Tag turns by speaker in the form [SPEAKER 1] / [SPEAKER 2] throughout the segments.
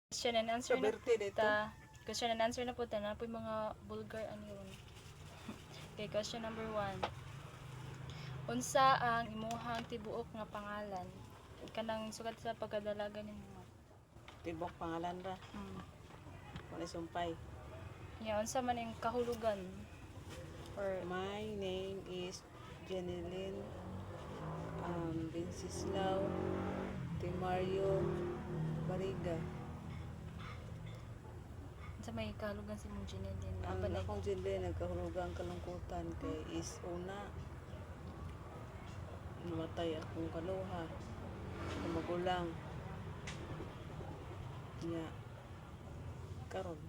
[SPEAKER 1] Question and answer na
[SPEAKER 2] Kaberte dito.
[SPEAKER 1] question and answer na po ta na po yung mga vulgar ano yun. Okay, question number 1. Unsa ang imuhang tibuok nga pangalan? Kanang sugat sa pagkadalaga nimo.
[SPEAKER 2] Tibok pangalan ra. Wala sumpay.
[SPEAKER 1] Yeah, unsa man yung kahulugan? Or
[SPEAKER 2] My name is Jeneline Vinceslao Timario Bariga.
[SPEAKER 1] unsa may kahulugan sa imong Jeneline?
[SPEAKER 2] Ang
[SPEAKER 1] Laban
[SPEAKER 2] akong Jeneline nagkahulugang kalungkutan kay is una namatay akong kaluha ang magulang niya karon.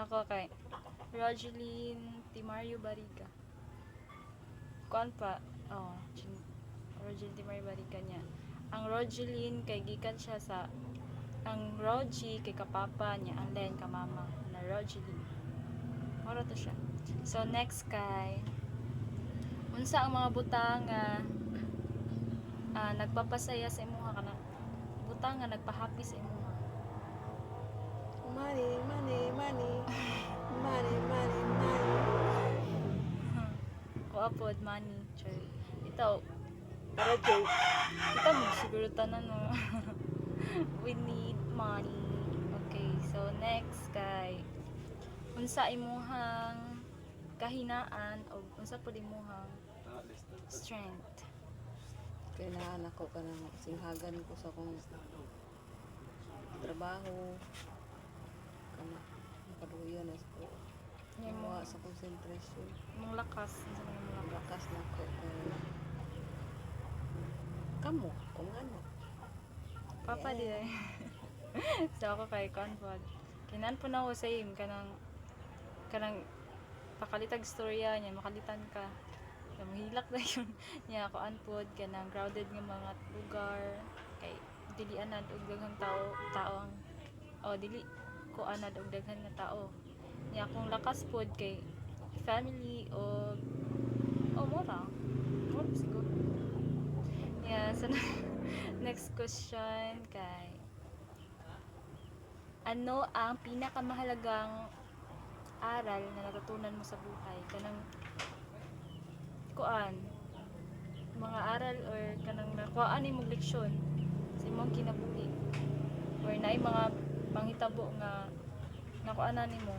[SPEAKER 1] Ako kay Rogeline Timario Bariga. Kuan pa? Oh, Rogeline Timario Bariga niya. Ang Rogeline kay gikan siya sa ang Rogie kay kapapa niya, ang Len ka mama na Rogeline. Ora to siya. So next kay unsa ang mga butang nga nagpapasaya sa imuha kana butang nga nagpa-happy sa imuha.
[SPEAKER 2] Money, money, money. Money, money, money.
[SPEAKER 1] Kuapod money. Chay. Ito,
[SPEAKER 2] Para joke.
[SPEAKER 1] kita mo siguro tanan no. We need money. Okay, so next kay unsa imuhang kahinaan o unsa pud imuhang strength.
[SPEAKER 2] Kailangan ako ka ng singhagan ko sa akong trabaho. Kana makaduyon na ko.
[SPEAKER 1] Yung
[SPEAKER 2] Mawa sa concentration.
[SPEAKER 1] imong lakas, unsa man imong lakas.
[SPEAKER 2] Lakas na ko kay kamo kung ano.
[SPEAKER 1] Papa di ay. So ako kay Convod. Kinan po na ako same kanang pakalitag storya niya makalitan ka. So, mahilak na yun. Niya ako anpod kanang crowded nga mga lugar kay dili anad og daghang tao ang dili ko anad og daghan nga tao. Niya akong lakas pod kay family o mura siguro. Yeah, so next question kay ano ang pinakamahalagang aral na natutunan mo sa buhay? Kanang kuan mga aral or kanang nakuhaan imong leksyon sa imong kinabuhi or naay mga panghitabo nga nakuanan nimo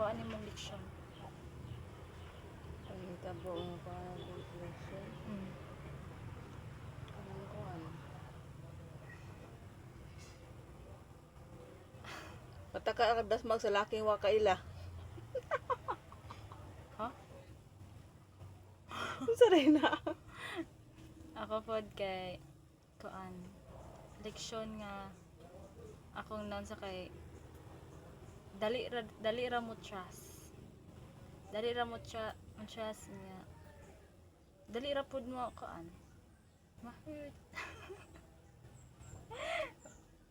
[SPEAKER 1] imong leksyon.
[SPEAKER 2] Pangitabo nga pa conclusion. Kanang kuan. Pataka ang dasmag sa laking wakaila.
[SPEAKER 1] Ha?
[SPEAKER 2] Unsa rin na?
[SPEAKER 1] Ako pod kay kuan leksyon nga akong nansa kay dali ra mo trust. Dali ra mo trust niya. Dali ra pud mo kuan. Mahirap.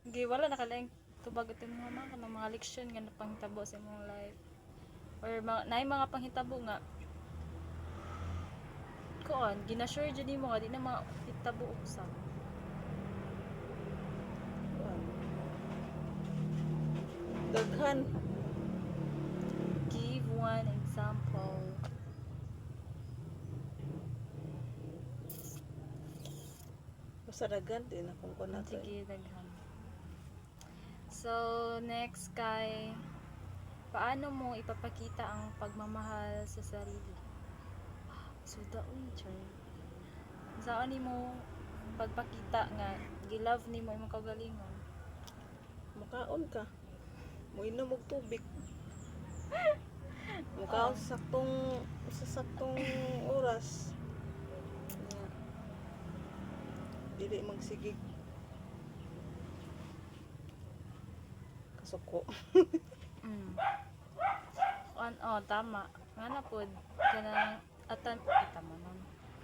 [SPEAKER 1] Gi wala nakalaing tubag ito mga leksyon nga napanghitabo sa imong life. Or naay mga panghitabo nga kuan ginasure jud nimo nga di na mahitabo usab.
[SPEAKER 2] Daghan.
[SPEAKER 1] Give one example.
[SPEAKER 2] Basta daghan din akong kuan nato.
[SPEAKER 1] Sige, daghan. So, next kay paano mo ipapakita ang pagmamahal sa sarili? Suda uy, chay. Saan nimo pagpakita nga gilove nimo imong kaugalingon?
[SPEAKER 2] Makaon ka. Moinom og tubig. Mukaon sa saktong oras. Nga. Dili magsigig. Kasuko.
[SPEAKER 1] Tama. Nga na pod kanang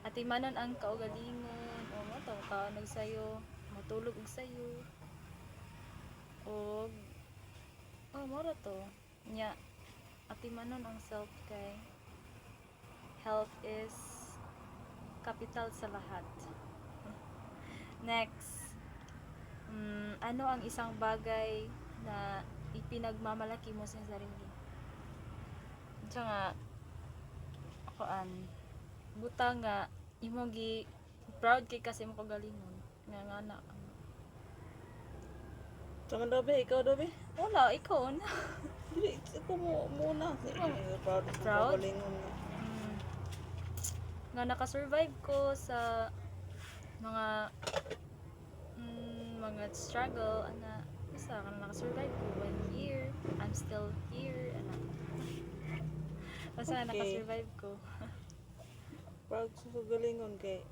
[SPEAKER 1] atimanon ang kaugalingon o mato ka nagsayo matulog og sayo og mora to nya atimanon ang self kay health is capital sa lahat. Next Ano ang isang bagay na ipinagmamalaki mo sa sarili? Ito nga, akoan, buta nga, imo gi, proud kay kasi mo kagalingon. Nga na.
[SPEAKER 2] Sama Dobe, ikaw Dobe?
[SPEAKER 1] Wala, ikaw na.
[SPEAKER 2] Dili, ikaw mo muna. Proud ko
[SPEAKER 1] Proud?
[SPEAKER 2] kagalingon nga.
[SPEAKER 1] Nga nakasurvive ko sa mga mga struggle ana basta ka nakasurvive ko 1 year I'm still here ana basta
[SPEAKER 2] Okay.
[SPEAKER 1] nakasurvive ko.
[SPEAKER 2] Proud ko kagalingon kay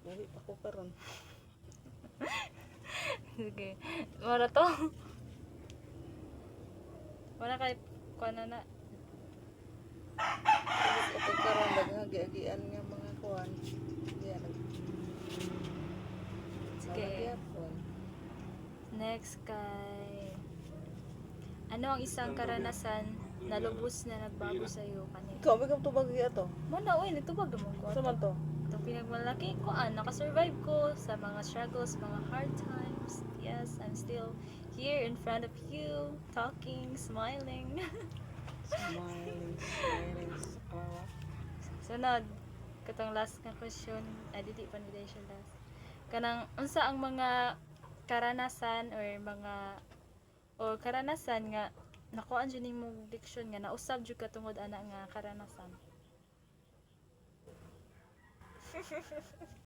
[SPEAKER 2] dili pa ko karon.
[SPEAKER 1] Sige wala to wala kay kuan na
[SPEAKER 2] Ito karon daghagi-agian nga mga kuan. Diyan.
[SPEAKER 1] Sige.
[SPEAKER 2] Gyapon.
[SPEAKER 1] next kay ano ang isang karanasan na lubos na nagbago sa iyo kanina
[SPEAKER 2] Ikaw bigam tubag ato.
[SPEAKER 1] mo na oy nitubag mo ko
[SPEAKER 2] Sa man to?
[SPEAKER 1] itong pinagmalaki ko, nakasurvive ko sa mga struggles, mga hard times. Yes, I'm still here in front of you, talking, smiling.
[SPEAKER 2] Smiling.
[SPEAKER 1] Sunod, katong last nga question, dili pa ni siya last. Kanang, unsa ang mga karanasan or karanasan nga nakuan dyan mo diksyon nga nausab jud ka tungod ana nga karanasan.